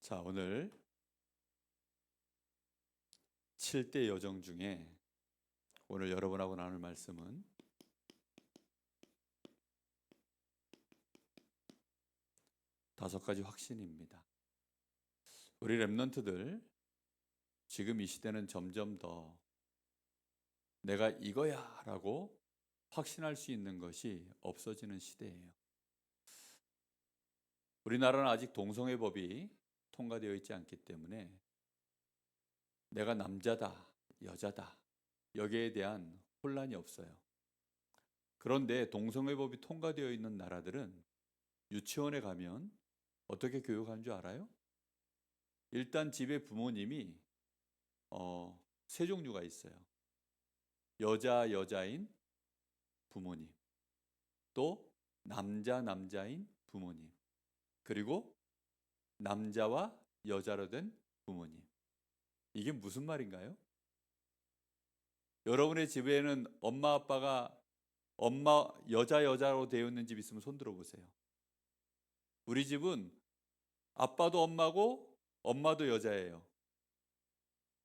자, 오늘 7대 여정 중에 오늘 여러분하고 나눌 말씀은 다섯 가지 확신입니다. 우리 랩런트들 지금 이 시대는 점점 더 내가 이거야 라고 확신할 수 있는 것이 없어지는 시대예요. 우리나라는 아직 동성애법이 통과되어 있지 않기 때문에 내가 남자다, 여자다 여기에 대한 혼란이 없어요. 그런데 동성애법이 통과되어 있는 나라들은 유치원에 가면 어떻게 교육하는 줄 알아요? 일단 집에 부모님이 세 종류가 있어요. 여자인 부모님, 또 남자인 부모님, 그리고 남자와 여자로 된 부모님. 이게 무슨 말인가요? 여러분의 집에는 엄마 아빠가 여자로 되어 있는 집 있으면 손 들어보세요. 우리 집은 아빠도 엄마고 엄마도 여자예요.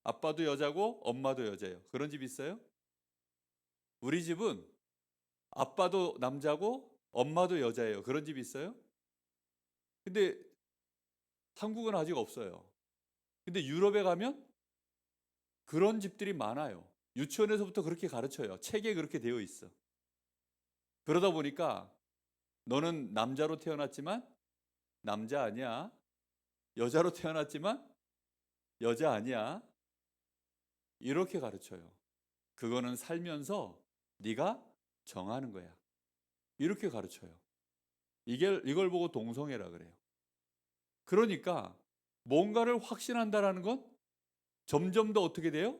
아빠도 여자고 엄마도 여자예요. 그런 집 있어요? 우리 집은 아빠도 남자고 엄마도 여자예요. 그런 집 있어요? 근데 한국은 아직 없어요. 근데 유럽에 가면 그런 집들이 많아요. 유치원에서부터 그렇게 가르쳐요. 책에 그렇게 되어 있어. 그러다 보니까 너는 남자로 태어났지만 남자 아니야. 여자로 태어났지만 여자 아니야. 이렇게 가르쳐요. 그거는 살면서 네가 정하는 거야. 이렇게 가르쳐요. 이걸 보고 동성애라 그래요. 그러니까 뭔가를 확신한다라는 건 점점 더 어떻게 돼요?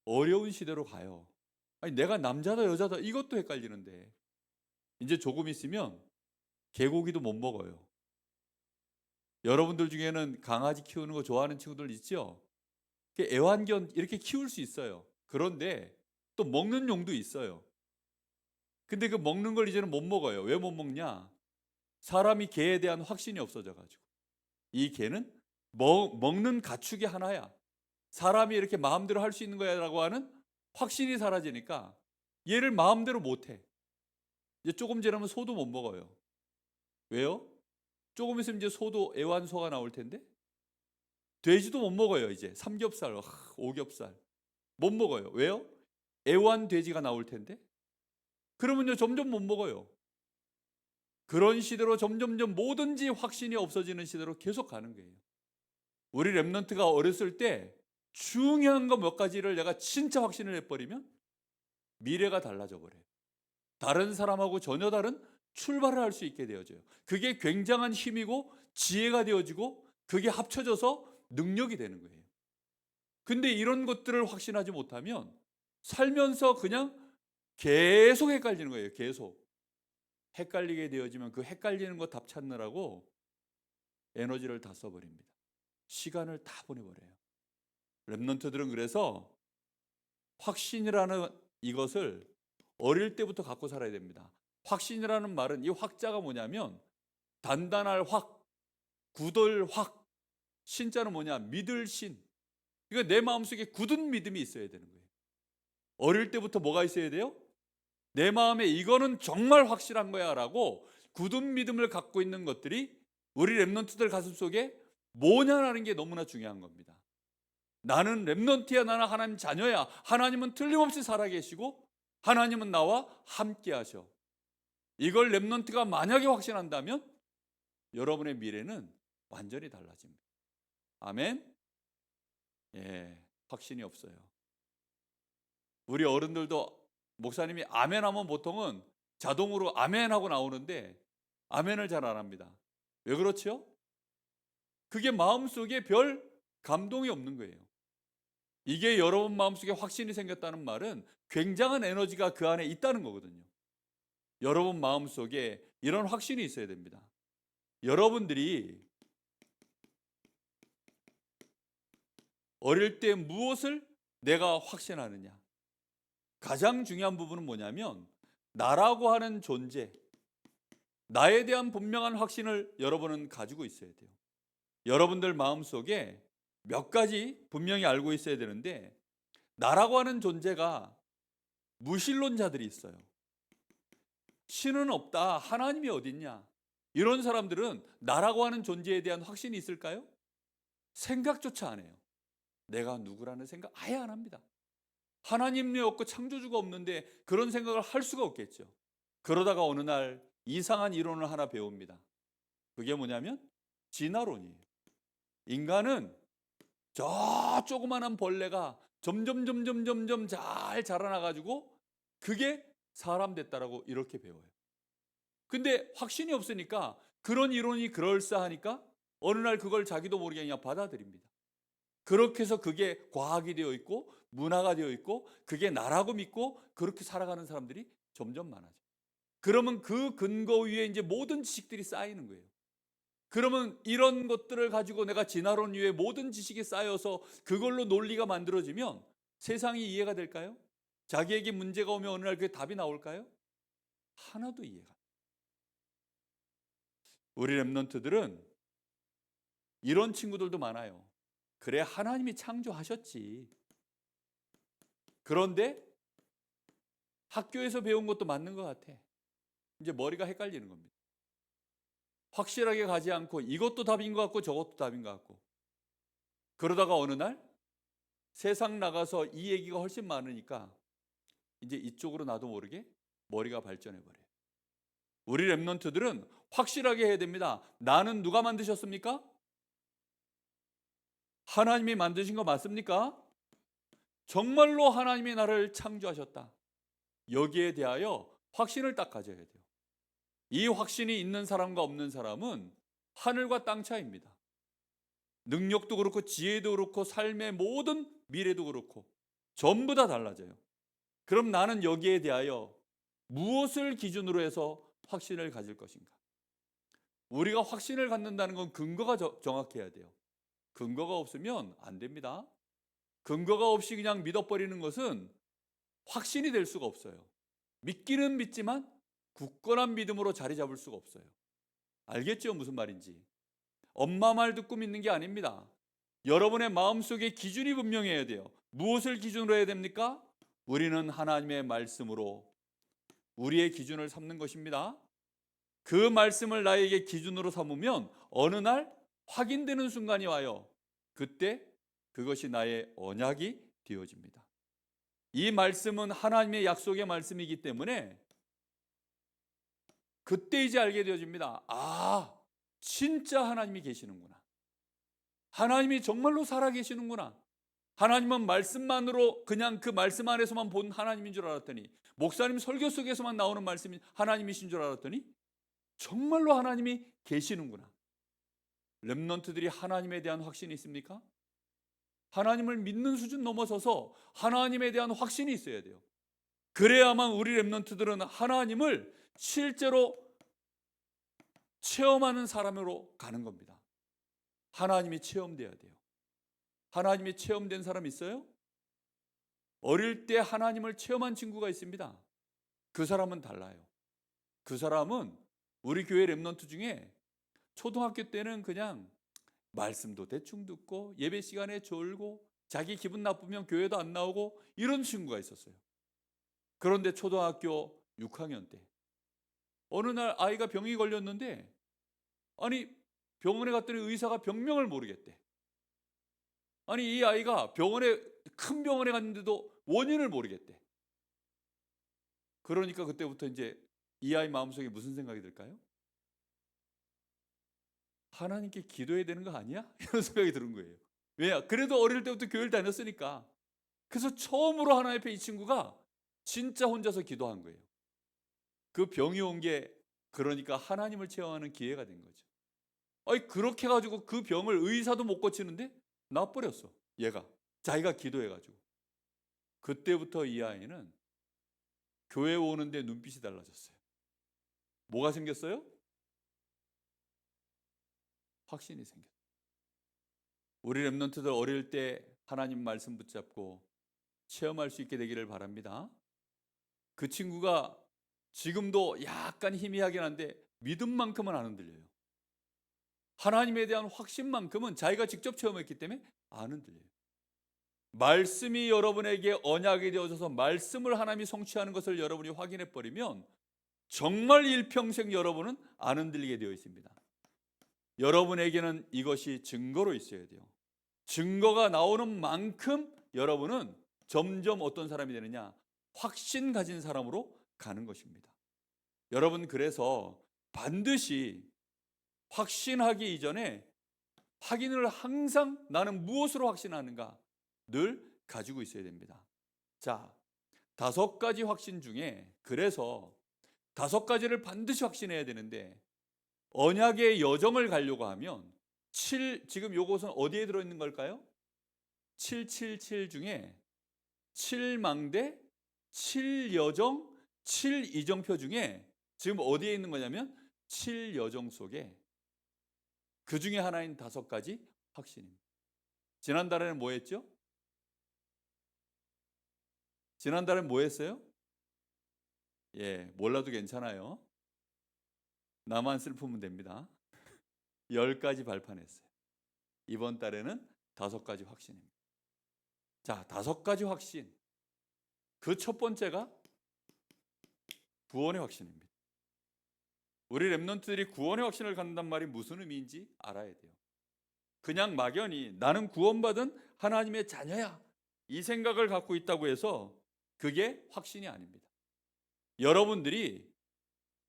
어려운 시대로 가요. 아니, 내가 남자다 여자다 이것도 헷갈리는데 이제 조금 있으면 개고기도 못 먹어요. 여러분들 중에는 강아지 키우는 거 좋아하는 친구들 있죠? 애완견 이렇게 키울 수 있어요. 그런데 또 먹는 용도 있어요. 근데 그 먹는 걸 이제는 못 먹어요. 왜 못 먹냐? 사람이 개에 대한 확신이 없어져 가지고. 이 개는 먹는 가축이 하나야. 사람이 이렇게 마음대로 할 수 있는 거야라고 하는 확신이 사라지니까 얘를 마음대로 못 해. 이제 조금 지나면 소도 못 먹어요. 왜요? 조금 있으면 이제 소도 애완소가 나올 텐데 돼지도 못 먹어요. 이제 삼겹살, 오겹살 못 먹어요. 왜요? 애완돼지가 나올 텐데 그러면요 점점 못 먹어요. 그런 시대로 점점점 뭐든지 확신이 없어지는 시대로 계속 가는 거예요. 우리 랩런트가 어렸을 때 중요한 거 몇 가지를 내가 진짜 확신을 해버리면 미래가 달라져 버려요. 다른 사람하고 전혀 다른 출발을 할 수 있게 되어져요. 그게 굉장한 힘이고 지혜가 되어지고 그게 합쳐져서 능력이 되는 거예요. 근데 이런 것들을 확신하지 못하면 살면서 그냥 계속 헷갈리는 거예요. 계속. 헷갈리게 되어지면 그 헷갈리는 거 답 찾느라고 에너지를 다 써버립니다. 시간을 다 보내버려요. 랩런트들은 그래서 확신이라는 이것을 어릴 때부터 갖고 살아야 됩니다. 확신이라는 말은 이 확자가 뭐냐면 단단할 확, 굳을 확, 신자는 뭐냐? 믿을 신. 이거 내 마음속에 굳은 믿음이 있어야 되는 거예요. 어릴 때부터 뭐가 있어야 돼요? 내 마음에 이거는 정말 확실한 거야 라고 굳은 믿음을 갖고 있는 것들이 우리 랩런트들 가슴 속에 뭐냐라는 게 너무나 중요한 겁니다. 나는 랩런트야. 나는 하나님 자녀야. 하나님은 틀림없이 살아계시고 하나님은 나와 함께 하셔. 이걸 랩런트가 만약에 확신한다면 여러분의 미래는 완전히 달라집니다. 아멘? 예, 확신이 없어요. 우리 어른들도 목사님이 아멘 하면 보통은 자동으로 아멘 하고 나오는데 아멘을 잘 안 합니다. 왜 그렇죠? 그게 마음속에 별 감동이 없는 거예요. 이게 여러분 마음속에 확신이 생겼다는 말은 굉장한 에너지가 그 안에 있다는 거거든요. 여러분 마음속에 이런 확신이 있어야 됩니다. 여러분들이 어릴 때 무엇을 내가 확신하느냐? 가장 중요한 부분은 뭐냐면 나라고 하는 존재, 나에 대한 분명한 확신을 여러분은 가지고 있어야 돼요. 여러분들 마음속에 몇 가지 분명히 알고 있어야 되는데, 나라고 하는 존재가 무신론자들이 있어요. 신은 없다, 하나님이 어딨냐, 이런 사람들은 나라고 하는 존재에 대한 확신이 있을까요? 생각조차 안 해요. 내가 누구라는 생각 아예 안 합니다. 하나님이 없고 창조주가 없는데 그런 생각을 할 수가 없겠죠. 그러다가 어느 날 이상한 이론을 하나 배웁니다. 그게 뭐냐면 진화론이에요. 인간은 저 조그만한 벌레가 점점 잘 자라나가지고 그게 사람 됐다라고 이렇게 배워요. 근데 확신이 없으니까, 그런 이론이 그럴싸하니까 어느 날 그걸 자기도 모르게 그냥 받아들입니다. 그렇게 해서 그게 과학이 되어 있고 문화가 되어 있고 그게 나라고 믿고 그렇게 살아가는 사람들이 점점 많아져요. 그러면 그 근거 위에 이제 모든 지식들이 쌓이는 거예요. 그러면 이런 것들을 가지고 내가 진화론 위에 모든 지식이 쌓여서 그걸로 논리가 만들어지면 세상이 이해가 될까요? 자기에게 문제가 오면 어느 날 그게 답이 나올까요? 하나도 이해가 안 돼요. 우리 랩런트들은 이런 친구들도 많아요. 그래, 하나님이 창조하셨지. 그런데 학교에서 배운 것도 맞는 것 같아. 이제 머리가 헷갈리는 겁니다. 확실하게 가지 않고 이것도 답인 것 같고 저것도 답인 것 같고, 그러다가 어느 날 세상 나가서 이 얘기가 훨씬 많으니까 이제 이쪽으로 나도 모르게 머리가 발전해 버려요. 우리 랩런트들은 확실하게 해야 됩니다. 나는 누가 만드셨습니까? 하나님이 만드신 거 맞습니까? 정말로 하나님이 나를 창조하셨다. 여기에 대하여 확신을 딱 가져야 돼요. 이 확신이 있는 사람과 없는 사람은 하늘과 땅 차이입니다. 능력도 그렇고 지혜도 그렇고 삶의 모든 미래도 그렇고 전부 다 달라져요. 그럼 나는 여기에 대하여 무엇을 기준으로 해서 확신을 가질 것인가? 우리가 확신을 갖는다는 건 근거가 정확해야 돼요. 근거가 없으면 안 됩니다. 근거가 없이 그냥 믿어버리는 것은 확신이 될 수가 없어요. 믿기는 믿지만 굳건한 믿음으로 자리 잡을 수가 없어요. 알겠죠? 무슨 말인지. 엄마 말 듣고 믿는 게 아닙니다. 여러분의 마음속에 기준이 분명해야 돼요. 무엇을 기준으로 해야 됩니까? 우리는 하나님의 말씀으로 우리의 기준을 삼는 것입니다. 그 말씀을 나에게 기준으로 삼으면 어느 날 확인되는 순간이 와요. 그때 그것이 나의 언약이 되어집니다. 이 말씀은 하나님의 약속의 말씀이기 때문에 그때 이제 알게 되어집니다. 아, 진짜 하나님이 계시는구나. 하나님이 정말로 살아계시는구나. 하나님은 말씀만으로 그냥 그 말씀 안에서만 본 하나님인 줄 알았더니, 목사님 설교 속에서만 나오는 말씀이 하나님이신 줄 알았더니 정말로 하나님이 계시는구나. 렘넌트들이 하나님에 대한 확신이 있습니까? 하나님을 믿는 수준 넘어서서 하나님에 대한 확신이 있어야 돼요. 그래야만 우리 렘넌트들은 하나님을 실제로 체험하는 사람으로 가는 겁니다. 하나님이 체험돼야 돼요. 하나님이 체험된 사람 있어요? 어릴 때 하나님을 체험한 친구가 있습니다. 그 사람은 달라요. 그 사람은 우리 교회 렘넌트 중에 초등학교 때는 그냥 말씀도 대충 듣고 예배 시간에 졸고 자기 기분 나쁘면 교회도 안 나오고 이런 친구가 있었어요. 그런데 초등학교 6학년 때 어느 날 아이가 병이 걸렸는데, 아니 병원에 갔더니 의사가 병명을 모르겠대. 아니 이 아이가 큰 병원에 갔는데도 원인을 모르겠대. 그러니까 그때부터 이제 이 아이 마음속에 무슨 생각이 들까요? 하나님께 기도해야 되는 거 아니야? 이런 생각이 드는 거예요. 왜냐? 그래도 어릴 때부터 교회를 다녔으니까. 그래서 처음으로 하나님 앞에 이 친구가 진짜 혼자서 기도한 거예요. 그 병이 온 게 그러니까 하나님을 체험하는 기회가 된 거죠. 아니 그렇게 해가지고 그 병을 의사도 못 고치는데 나버렸어. 얘가 자기가 기도해가지고. 그때부터 이 아이는 교회 오는데 눈빛이 달라졌어요. 뭐가 생겼어요? 확신이 생겼어요. 우리 렘넌트들 어릴 때 하나님 말씀 붙잡고 체험할 수 있게 되기를 바랍니다. 그 친구가 지금도 약간 희미하긴 한데 믿음만큼은 안 흔들려요. 하나님에 대한 확신만큼은 자기가 직접 체험했기 때문에 안 흔들려요. 말씀이 여러분에게 언약이 되어져서 말씀을 하나님이 성취하는 것을 여러분이 확인해 버리면 정말 일평생 여러분은 안 흔들리게 되어 있습니다. 여러분에게는 이것이 증거로 있어야 돼요. 증거가 나오는 만큼 여러분은 점점 어떤 사람이 되느냐? 확신 가진 사람으로 가는 것입니다. 여러분, 그래서 반드시 확신하기 이전에 확인을 항상 나는 무엇으로 확신하는가 늘 가지고 있어야 됩니다. 자, 5가지 확신 중에 그래서 5가지를 반드시 확신해야 되는데 언약의 여정을 가려고 하면 지금 요것은 어디에 들어있는 걸까요? 777 중에 7망대, 7여정, 7이정표 중에 지금 어디에 있는 거냐면 7여정 속에 그 중에 하나인 5가지 확신입니다. 지난달에는 뭐 했죠? 지난달엔 뭐 했어요? 몰라도 괜찮아요. 나만 슬프면 됩니다. 10가지 발판했어요. 이번 달에는 5가지 확신입니다. 자, 5가지 확신. 그 첫 번째가 구원의 확신입니다. 우리 렘넌트들이 구원의 확신을 갖는단 말이 무슨 의미인지 알아야 돼요. 그냥 막연히 나는 구원받은 하나님의 자녀야, 이 생각을 갖고 있다고 해서 그게 확신이 아닙니다. 여러분들이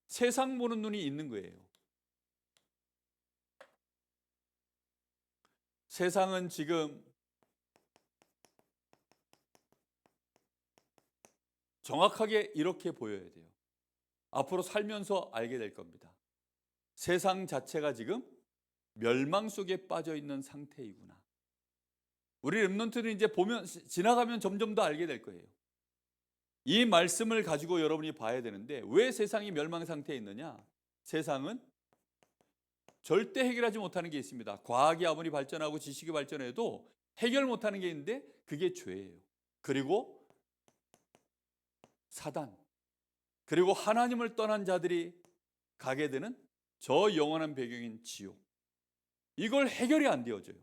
세상 보는 눈이 있는 거예요. 세상은 지금 정확하게 이렇게 보여야 돼요. 앞으로 살면서 알게 될 겁니다. 세상 자체가 지금 멸망 속에 빠져 있는 상태이구나. 우리 렘넌트들은 이제 보면 지나가면 점점 더 알게 될 거예요. 이 말씀을 가지고 여러분이 봐야 되는데 왜 세상이 멸망 상태에 있느냐? 세상은 절대 해결하지 못하는 게 있습니다. 과학이 아무리 발전하고 지식이 발전해도 해결 못하는 게 있는데 그게 죄예요. 그리고 사단, 그리고 하나님을 떠난 자들이 가게 되는 저 영원한 배경인 지옥. 이걸 해결이 안 되어져요.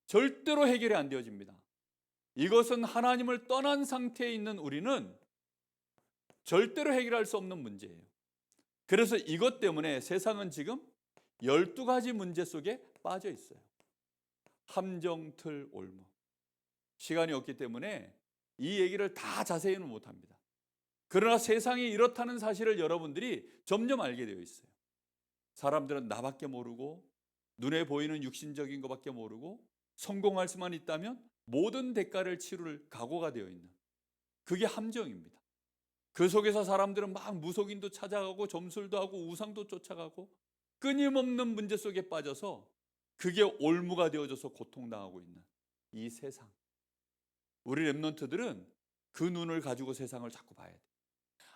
절대로 해결이 안 되어집니다. 이것은 하나님을 떠난 상태에 있는 우리는 절대로 해결할 수 없는 문제예요. 그래서 이것 때문에 세상은 지금 12가지 문제 속에 빠져 있어요. 함정, 틀, 올무. 시간이 없기 때문에 이 얘기를 다 자세히는 못합니다. 그러나 세상이 이렇다는 사실을 여러분들이 점점 알게 되어 있어요. 사람들은 나밖에 모르고 눈에 보이는 육신적인 것밖에 모르고 성공할 수만 있다면 모든 대가를 치를 각오가 되어 있는, 그게 함정입니다. 그 속에서 사람들은 막 무속인도 찾아가고 점술도 하고 우상도 쫓아가고 끊임없는 문제 속에 빠져서 그게 올무가 되어져서 고통당하고 있는 이 세상. 우리 렘넌트들은 그 눈을 가지고 세상을 자꾸 봐야 돼요.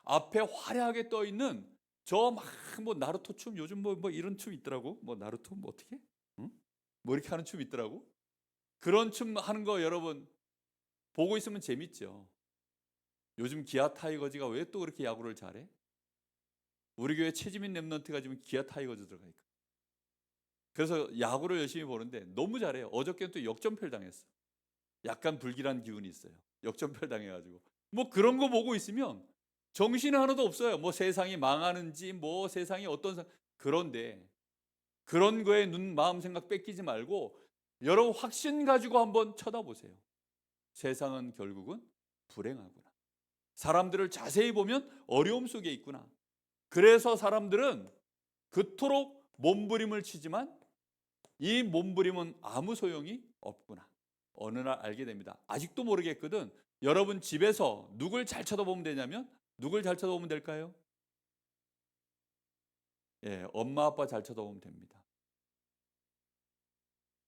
앞에 화려하게 떠 있는 저 막 뭐 나루토 춤, 요즘 뭐 이런 춤 있더라고. 뭐 나루토 뭐 어떻게? 응? 뭐 이렇게 하는 춤 있더라고. 그런 춤 하는 거 여러분 보고 있으면 재밌죠. 요즘 기아 타이거즈가 왜 또 그렇게 야구를 잘해? 우리 교회 최지민 렘넌트가 지금 기아 타이거즈 들어가 있고. 그래서 야구를 열심히 보는데 너무 잘해요. 어저께는 또 역전패를 당했어. 약간 불길한 기운이 있어요. 역전패를 당해가지고. 뭐 그런 거 보고 있으면 정신이 하나도 없어요. 뭐 세상이 망하는지 뭐 세상이 그런데 그런 거에 눈, 마음, 생각 뺏기지 말고 여러분 확신 가지고 한번 쳐다보세요. 세상은 결국은 불행하구나. 사람들을 자세히 보면 어려움 속에 있구나. 그래서 사람들은 그토록 몸부림을 치지만 이 몸부림은 아무 소용이 없구나. 어느 날 알게 됩니다. 아직도 모르겠거든. 여러분 집에서 누굴 잘 쳐다보면 되냐면 누굴 잘 쳐다보면 될까요? 엄마 아빠 잘 쳐다보면 됩니다.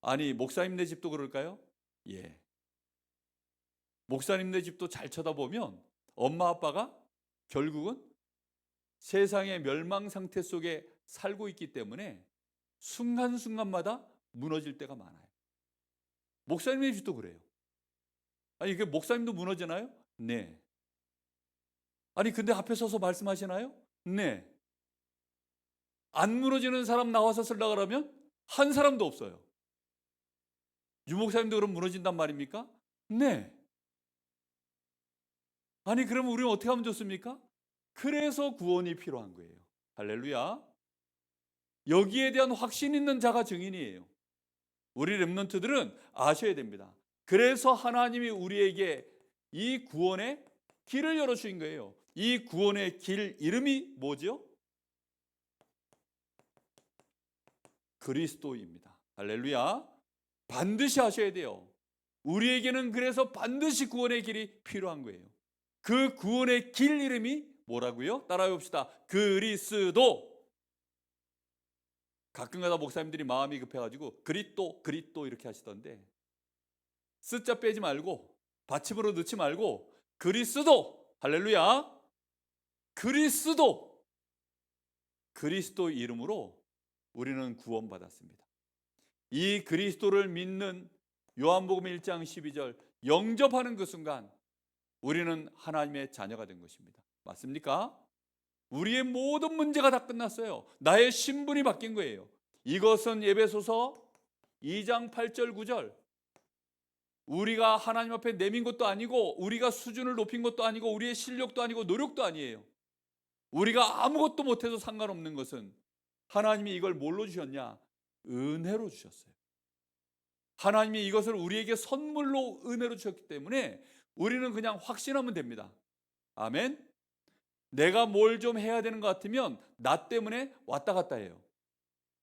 아니 목사님네 집도 그럴까요? 목사님네 집도 잘 쳐다보면 엄마 아빠가 결국은 세상의 멸망 상태 속에 살고 있기 때문에 순간순간마다 무너질 때가 많아요. 목사님의 집도 그래요. 아니 그 목사님도 무너지나요? 네. 아니 근데 앞에 서서 말씀하시나요? 네. 안 무너지는 사람 나와서 쓰려고 그러면 한 사람도 없어요. 유목사님도 그럼 무너진단 말입니까? 네. 아니 그러면 우리는 어떻게 하면 좋습니까? 그래서 구원이 필요한 거예요. 할렐루야. 여기에 대한 확신 있는 자가 증인이에요. 우리 렘넌트들은 아셔야 됩니다. 그래서 하나님이 우리에게 이 구원의 길을 열어주신 거예요. 이 구원의 길 이름이 뭐죠? 그리스도입니다. 할렐루야. 반드시 하셔야 돼요. 우리에게는 그래서 반드시 구원의 길이 필요한 거예요. 그 구원의 길 이름이 뭐라고요? 따라해 봅시다. 그리스도. 가끔가다 목사님들이 마음이 급해가지고 그리또 이렇게 하시던데, 쓰자 빼지 말고 받침으로 넣지 말고 그리스도. 할렐루야. 그리스도. 그리스도 이름으로 우리는 구원받았습니다. 이 그리스도를 믿는 요한복음 1장 12절 영접하는 그 순간 우리는 하나님의 자녀가 된 것입니다. 맞습니까? 우리의 모든 문제가 다 끝났어요. 나의 신분이 바뀐 거예요. 이것은 에베소서 2장 8절 9절, 우리가 하나님 앞에 내민 것도 아니고 우리가 수준을 높인 것도 아니고 우리의 실력도 아니고 노력도 아니에요. 우리가 아무것도 못해서 상관없는 것은 하나님이 이걸 뭘로 주셨냐? 은혜로 주셨어요. 하나님이 이것을 우리에게 선물로 은혜로 주셨기 때문에 우리는 그냥 확신하면 됩니다. 아멘. 내가 뭘 좀 해야 되는 것 같으면 나 때문에 왔다 갔다 해요.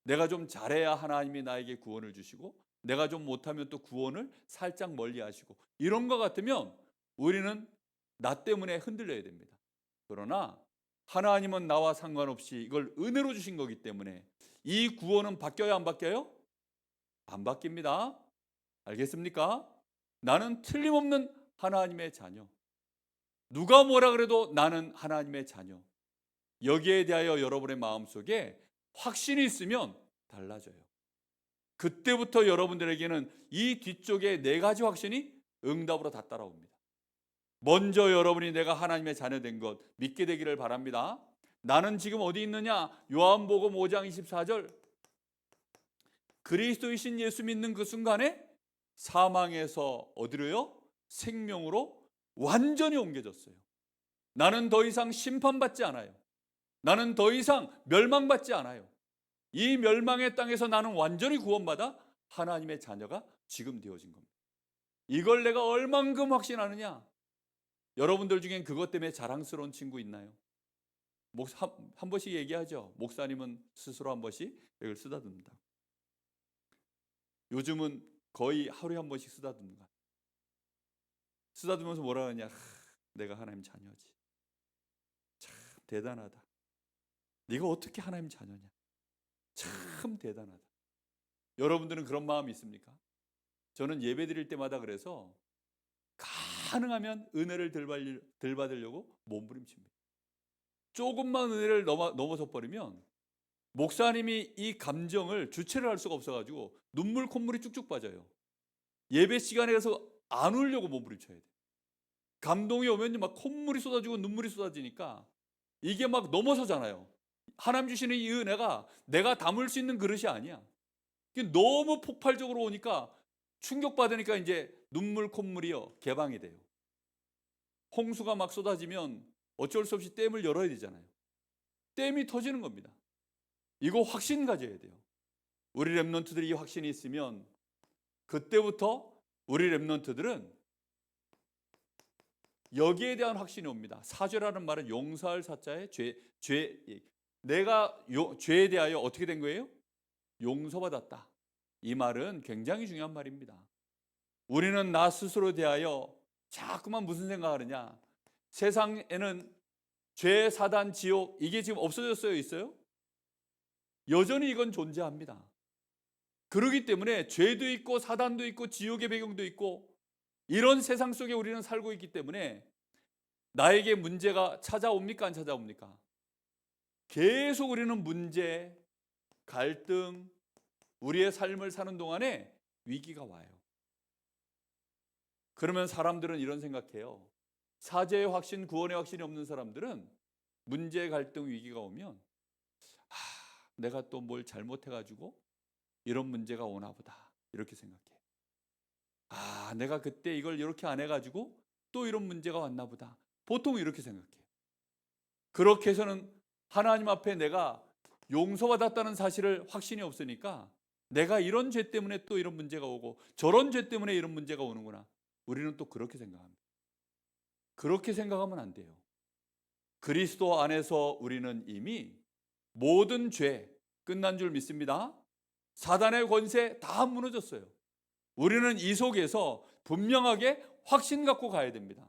내가 좀 잘해야 하나님이 나에게 구원을 주시고, 내가 좀 못하면 또 구원을 살짝 멀리 하시고, 이런 것 같으면 우리는 나 때문에 흔들려야 됩니다. 그러나 하나님은 나와 상관없이 이걸 은혜로 주신 거기 때문에 이 구원은 바뀌어야 안 바뀌어요? 안 바뀝니다. 알겠습니까? 나는 틀림없는 하나님의 자녀. 누가 뭐라 그래도 나는 하나님의 자녀. 여기에 대하여 여러분의 마음속에 확신이 있으면 달라져요. 그때부터 여러분들에게는 이 뒤쪽에 4가지 확신이 응답으로 다 따라옵니다. 먼저 여러분이 내가 하나님의 자녀 된 것 믿게 되기를 바랍니다. 나는 지금 어디 있느냐? 요한복음 5장 24절, 그리스도이신 예수 믿는 그 순간에 사망에서 어디로요? 생명으로 완전히 옮겨졌어요. 나는 더 이상 심판받지 않아요. 나는 더 이상 멸망받지 않아요. 이 멸망의 땅에서 나는 완전히 구원받아 하나님의 자녀가 지금 되어진 겁니다. 이걸 내가 얼만큼 확신하느냐? 여러분들 중엔 그것 때문에 자랑스러운 친구 있나요? 한 번씩 얘기하죠. 목사님은 스스로 한 번씩 이걸 쓰다듬는다. 요즘은 거의 하루에 한 번씩 쓰다듬는다. 쓰다듬으면서 뭐라 하냐? 내가 하나님 자녀지. 참 대단하다. 네가 어떻게 하나님 자녀냐? 참 대단하다. 여러분들은 그런 마음이 있습니까? 저는 예배 드릴 때마다 그래서 가능하면 은혜를 덜 받으려고 몸부림칩니다. 조금만 은혜를 넘어서 버리면 목사님이 이 감정을 주체를 할 수가 없어가지고 눈물 콧물이 쭉쭉 빠져요. 예배 시간에 가서 안 울려고 몸부림쳐야 돼요. 감동이 오면 막 콧물이 쏟아지고 눈물이 쏟아지니까 이게 막 넘어서잖아요. 하나님 주시는 이 은혜가 내가 담을 수 있는 그릇이 아니야. 너무 폭발적으로 오니까 충격받으니까 이제 눈물 콧물이요 개방이 돼요. 홍수가 막 쏟아지면 어쩔 수 없이 댐을 열어야 되잖아요. 댐이 터지는 겁니다. 이거 확신 가져야 돼요. 우리 렘넌트들이 이 확신이 있으면 그때부터 우리 렘넌트들은 여기에 대한 확신이 옵니다. 사죄라는 말은 용서할 사자에 내가 죄에 대하여 어떻게 된 거예요? 용서받았다. 이 말은 굉장히 중요한 말입니다. 우리는 나 스스로 대하여 자꾸만 무슨 생각하느냐? 세상에는 죄, 사단, 지옥 이게 지금 없어졌어요? 있어요? 여전히 이건 존재합니다. 그렇기 때문에 죄도 있고 사단도 있고 지옥의 배경도 있고 이런 세상 속에 우리는 살고 있기 때문에 나에게 문제가 찾아옵니까? 안 찾아옵니까? 계속 우리는 문제, 갈등, 우리의 삶을 사는 동안에 위기가 와요. 그러면 사람들은 이런 생각해요. 사죄의 확신, 구원의 확신이 없는 사람들은 문제, 갈등, 위기가 오면 내가 또 뭘 잘못해가지고 이런 문제가 오나 보다. 이렇게 생각해요. 아, 내가 그때 이걸 이렇게 안 해가지고 또 이런 문제가 왔나 보다. 보통 이렇게 생각해요. 그렇게 해서는 하나님 앞에 내가 용서받았다는 사실을 확신이 없으니까 내가 이런 죄 때문에 또 이런 문제가 오고 저런 죄 때문에 이런 문제가 오는구나. 우리는 또 그렇게 생각합니다. 그렇게 생각하면 안 돼요. 그리스도 안에서 우리는 이미 모든 죄 끝난 줄 믿습니다. 사단의 권세 다 무너졌어요. 우리는 이 속에서 분명하게 확신 갖고 가야 됩니다.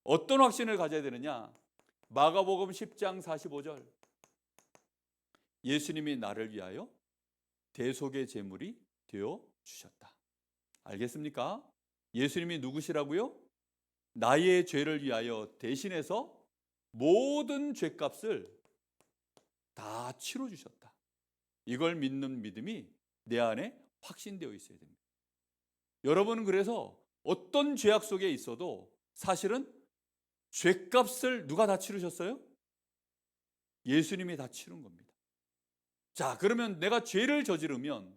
어떤 확신을 가져야 되느냐? 마가복음 10장 45절. 예수님이 나를 위하여 대속의 제물이 되어 주셨다. 알겠습니까? 예수님이 누구시라고요? 나의 죄를 위하여 대신해서 모든 죄값을 다 치러 주셨다. 이걸 믿는 믿음이 내 안에 확신되어 있어야 됩니다. 여러분은 그래서 어떤 죄악 속에 있어도 사실은 죄값을 누가 다 치르셨어요? 예수님이 다 치른 겁니다. 자, 그러면 내가 죄를 저지르면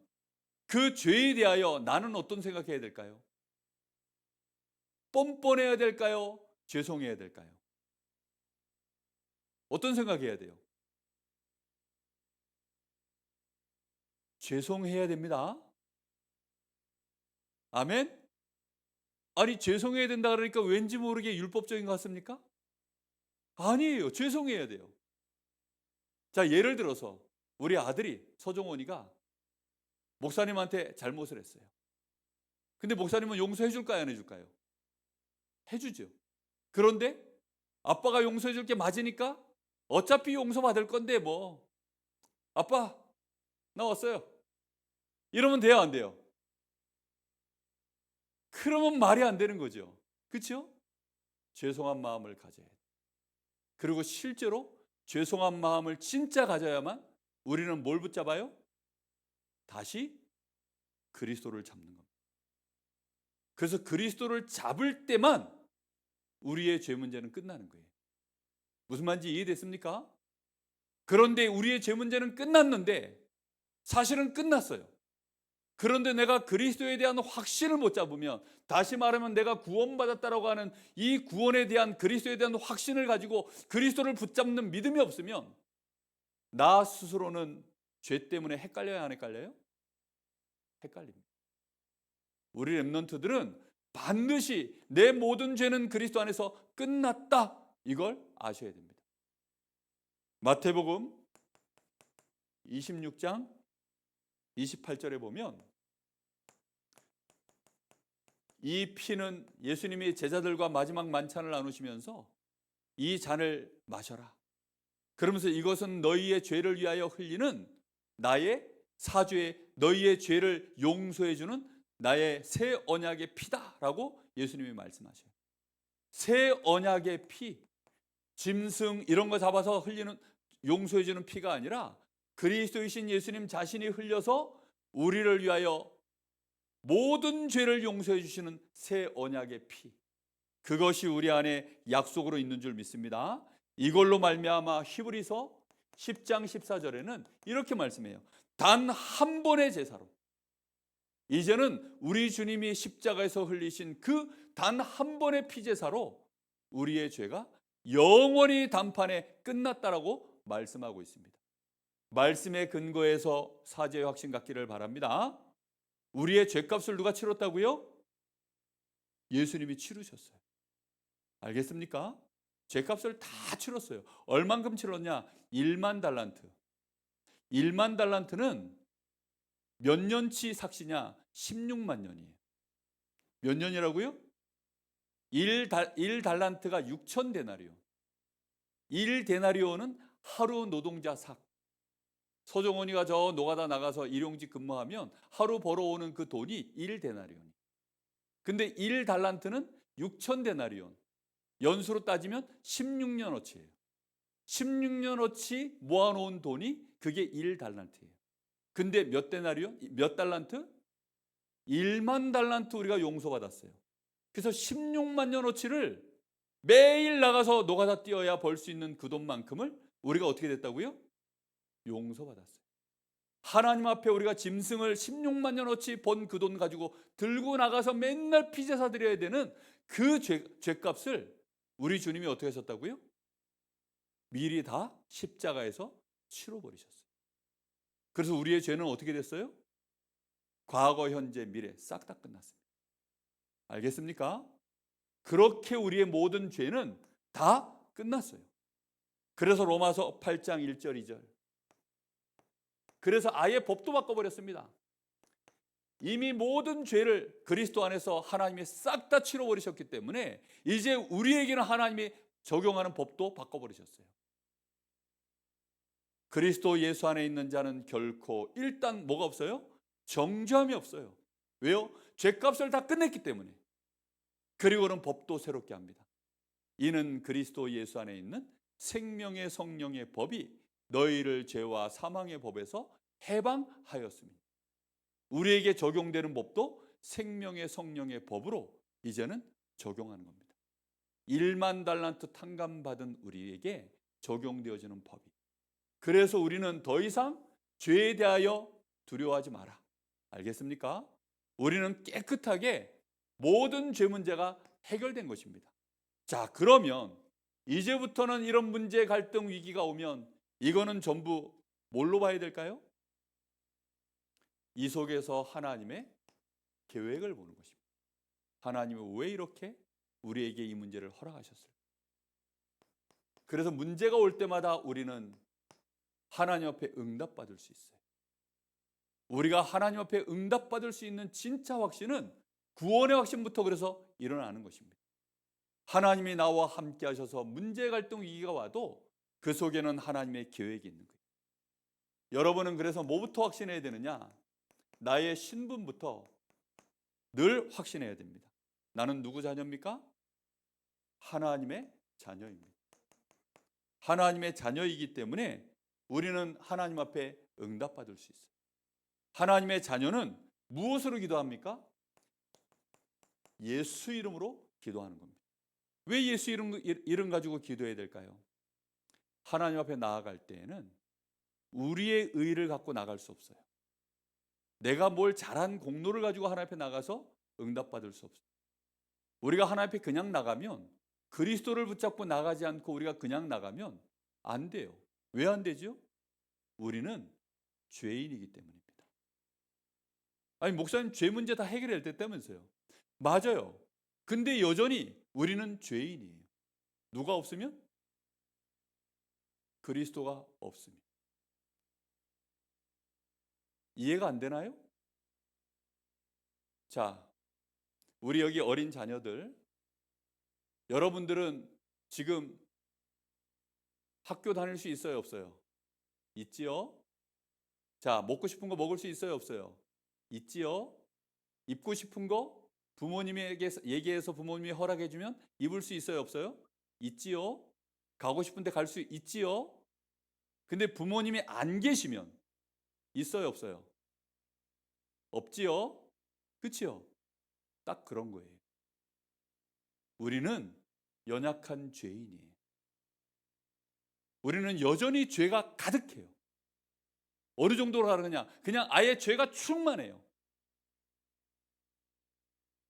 그 죄에 대하여 나는 어떤 생각해야 될까요? 뻔뻔해야 될까요? 죄송해야 될까요? 어떤 생각해야 돼요? 죄송해야 됩니다. 아멘? 아니, 죄송해야 된다 그러니까 왠지 모르게 율법적인 것 같습니까? 아니에요. 죄송해야 돼요. 자, 예를 들어서 우리 아들이 서종원이가 목사님한테 잘못을 했어요. 근데 목사님은 용서해 줄까요? 안 해줄까요? 해주죠. 그런데 아빠가 용서해 줄 게 맞으니까 어차피 용서받을 건데 뭐 아빠 나 왔어요. 이러면 돼요? 안 돼요? 그러면 말이 안 되는 거죠. 그렇죠? 죄송한 마음을 가져야 돼요. 그리고 실제로 죄송한 마음을 진짜 가져야만 우리는 뭘 붙잡아요? 다시 그리스도를 잡는 겁니다. 그래서 그리스도를 잡을 때만 우리의 죄 문제는 끝나는 거예요. 무슨 말인지 이해됐습니까? 그런데 우리의 죄 문제는 끝났는데 사실은 끝났어요. 그런데 내가 그리스도에 대한 확신을 못 잡으면, 다시 말하면 내가 구원받았다라고 하는 이 구원에 대한, 그리스도에 대한 확신을 가지고 그리스도를 붙잡는 믿음이 없으면 나 스스로는 죄 때문에 헷갈려야 안 헷갈려요? 헷갈립니다. 우리 렘넌트들은 반드시 내 모든 죄는 그리스도 안에서 끝났다, 이걸 아셔야 됩니다. 마태복음 26장 28절에 보면 이 피는, 예수님이 제자들과 마지막 만찬을 나누시면서 이 잔을 마셔라, 그러면서 이것은 너희의 죄를 위하여 흘리는 나의 사죄의, 너희의 죄를 용서해 주는 나의 새 언약의 피다라고 예수님이 말씀하셔요. 새 언약의 피, 짐승 이런 거 잡아서 흘리는, 용서해 주는 피가 아니라 그리스도이신 예수님 자신이 흘려서 우리를 위하여 모든 죄를 용서해 주시는 새 언약의 피, 그것이 우리 안에 약속으로 있는 줄 믿습니다. 이걸로 말미암아 히브리서 10장 14절에는 이렇게 말씀해요. 단 한 번의 제사로, 이제는 우리 주님이 십자가에서 흘리신 그 단 한 번의 피제사로 우리의 죄가 영원히 단판에 끝났다라고 말씀하고 있습니다. 말씀의 근거에서 사죄의 확신 갖기를 바랍니다. 우리의 죄값을 누가 치렀다고요? 예수님이 치르셨어요. 알겠습니까? 죄값을 다 치렀어요. 얼만큼 치렀냐? 1만 달란트. 1만 달란트는 몇 년치 삭시냐? 16만 년이에요. 몇 년이라고요? 1달란트가 6천 데나리온. 1데나리온은 하루 노동자 삭. 서종원이가 저 노가다 나가서 일용직 근무하면 하루 벌어오는 그 돈이 1데나리온. 근데 1달란트는 6천 데나리온. 연수로 따지면 16년어치예요. 16년어치 모아놓은 돈이 그게 1달란트예요. 근데 몇 데나리온? 몇 달란트? 1만 달란트 우리가 용서받았어요. 그래서 16만 년어치를 매일 나가서 노가다 뛰어야 벌 수 있는 그 돈만큼을 우리가 어떻게 됐다고요? 용서받았어요. 하나님 앞에 우리가 짐승을 16만 년어치 번 그 돈 가지고 들고 나가서 맨날 피제 사드려야 되는 그 죄값을 우리 주님이 어떻게 하셨다고요? 미리 다 십자가에서 치러버리셨어요. 그래서 우리의 죄는 어떻게 됐어요? 과거, 현재, 미래 싹 다 끝났습니다. 알겠습니까? 그렇게 우리의 모든 죄는 다 끝났어요. 그래서 로마서 8장 1절 2절, 그래서 아예 법도 바꿔버렸습니다. 이미 모든 죄를 그리스도 안에서 하나님이 싹 다 치러버리셨기 때문에 이제 우리에게는 하나님이 적용하는 법도 바꿔버리셨어요. 그리스도 예수 안에 있는 자는 결코 일단 뭐가 없어요? 정죄함이 없어요. 왜요? 죄값을 다 끝냈기 때문에. 그리고는 법도 새롭게 합니다. 이는 그리스도 예수 안에 있는 생명의 성령의 법이 너희를 죄와 사망의 법에서 해방하였습니다. 우리에게 적용되는 법도 생명의 성령의 법으로 이제는 적용하는 겁니다. 1만 달란트 탕감받은 우리에게 적용되어지는 법이. 그래서 우리는 더 이상 죄에 대하여 두려워하지 마라. 알겠습니까? 우리는 깨끗하게 모든 죄 문제가 해결된 것입니다. 자, 그러면 이제부터는 이런 문제, 갈등, 위기가 오면 이거는 전부 뭘로 봐야 될까요? 이 속에서 하나님의 계획을 보는 것입니다. 하나님은 왜 이렇게 우리에게 이 문제를 허락하셨을까? 그래서 문제가 올 때마다 우리는 하나님 앞에 응답받을 수 있어요. 우리가 하나님 앞에 응답받을 수 있는 진짜 확신은 구원의 확신부터 그래서 일어나는 것입니다. 하나님이 나와 함께 하셔서 문제, 갈등, 위기가 와도 그 속에는 하나님의 계획이 있는 거예요. 여러분은 그래서 뭐부터 확신해야 되느냐? 나의 신분부터 늘 확신해야 됩니다. 나는 누구 자녀입니까? 하나님의 자녀입니다. 하나님의 자녀이기 때문에 우리는 하나님 앞에 응답받을 수 있어요. 하나님의 자녀는 무엇으로 기도합니까? 예수 이름으로 기도하는 겁니다. 왜 예수 이름 가지고 기도해야 될까요? 하나님 앞에 나아갈 때에는 우리의 의를 갖고 나갈 수 없어요. 내가 뭘 잘한 공로를 가지고 하나님 앞에 나가서 응답받을 수 없어요. 우리가 하나님 앞에 그냥 나가면, 그리스도를 붙잡고 나가지 않고 우리가 그냥 나가면 안 돼요. 왜 안 되죠? 우리는 죄인이기 때문입니다. 아니, 목사님 죄 문제 다 해결할 때 때면서요. 맞아요. 근데 여전히 우리는 죄인이에요. 누가 없으면? 그리스도가 없습니다. 이해가 안 되나요? 자, 우리 여기 어린 자녀들, 여러분들은 지금 학교 다닐 수 있어요, 없어요? 있지요? 자, 먹고 싶은 거 먹을 수 있어요, 없어요? 있지요? 입고 싶은 거 부모님에게 얘기해서 부모님이 허락해 주면 입을 수 있어요, 없어요? 있지요? 가고 싶은 데 갈 수 있지요? 근데 부모님이 안 계시면 있어요, 없어요? 없지요? 그치요? 딱 그런 거예요. 우리는 연약한 죄인이에요. 우리는 여전히 죄가 가득해요. 어느 정도로 가느냐? 그냥 아예 죄가 충만해요.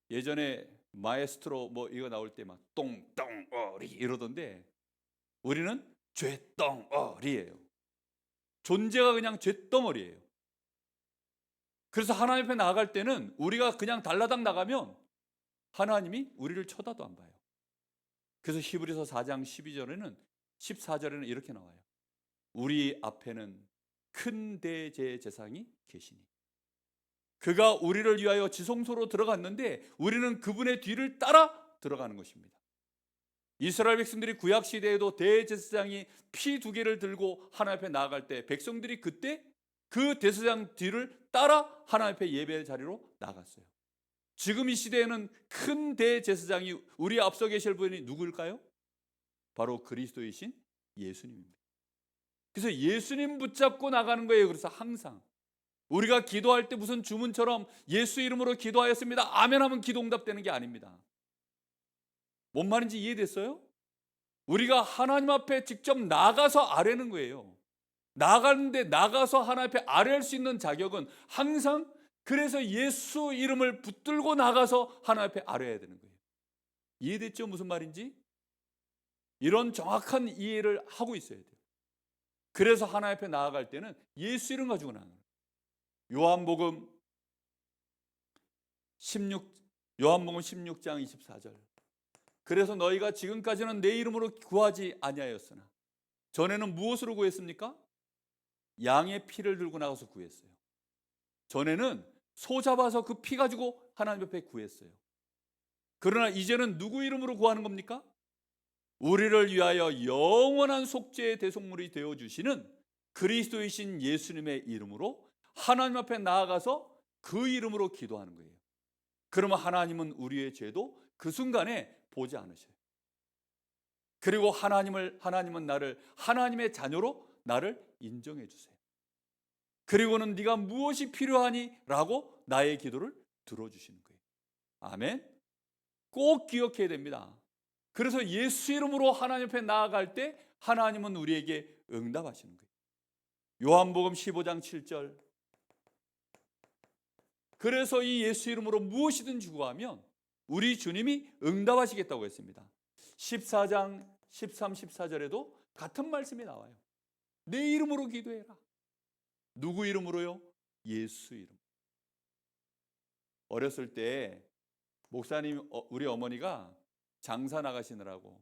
예전에 마에스트로 뭐 이거 나올 때 막 똥덩어리 이러던데 우리는 죄덩어리예요. 존재가 그냥 죄덩어리예요. 그래서 하나님 앞에 나아갈 때는 우리가 그냥 달라당 나가면 하나님이 우리를 쳐다도 안 봐요. 그래서 히브리서 4장 12절에는 14절에는 이렇게 나와요. 우리 앞에는 큰 대제사장이 계시니 그가 우리를 위하여 지성소로 들어갔는데 우리는 그분의 뒤를 따라 들어가는 것입니다. 이스라엘 백성들이 구약 시대에도 대제사장이 피 2개를 들고 하나님 앞에 나아갈 때 백성들이 그때 그 대제사장 뒤를 따라 하나님 앞에 예배 자리로 나갔어요. 지금 이 시대에는 큰 대제사장이 우리 앞서 계실 분이 누구일까요? 바로 그리스도이신 예수님입니다. 그래서 예수님 붙잡고 나가는 거예요. 그래서 항상 우리가 기도할 때 무슨 주문처럼 예수 이름으로 기도하였습니다, 아멘 하면 기도 응답되는 게 아닙니다. 뭔 말인지 이해됐어요? 우리가 하나님 앞에 직접 나가서 아뢰는 거예요. 나가는데 나가서 하나님 앞에 아뢰할 수 있는 자격은 항상 그래서 예수 이름을 붙들고 나가서 하나님 앞에 아뢰야 되는 거예요. 이해됐죠? 무슨 말인지? 이런 정확한 이해를 하고 있어야 돼요. 그래서 하나님 앞에 나아갈 때는 예수 이름 가지고 나가는 거예요. 요한복음 16장 24절. 그래서 너희가 지금까지는 내 이름으로 구하지 아니하였으나 전에는 무엇으로 구했습니까? 양의 피를 들고 나가서 구했어요. 전에는 소 잡아서 그 피 가지고 하나님 앞에 구했어요. 그러나 이제는 누구 이름으로 구하는 겁니까? 우리를 위하여 영원한 속죄의 대속물이 되어주시는 그리스도이신 예수님의 이름으로 하나님 앞에 나아가서 그 이름으로 기도하는 거예요. 그러면 하나님은 우리의 죄도 그 순간에 보지 않으셔요. 그리고 하나님은 나를 하나님의 자녀로 나를 인정해 주세요. 그리고는 네가 무엇이 필요하니? 라고 나의 기도를 들어주시는 거예요. 아멘. 꼭 기억해야 됩니다. 그래서 예수 이름으로 하나님 앞에 나아갈 때 하나님은 우리에게 응답하시는 거예요. 요한복음 15장 7절. 그래서 이 예수 이름으로 무엇이든지 구하면 우리 주님이 응답하시겠다고 했습니다. 14장 13, 14절에도 같은 말씀이 나와요. 내 이름으로 기도해라. 누구 이름으로요? 예수 이름. 어렸을 때 목사님, 우리 어머니가 장사 나가시느라고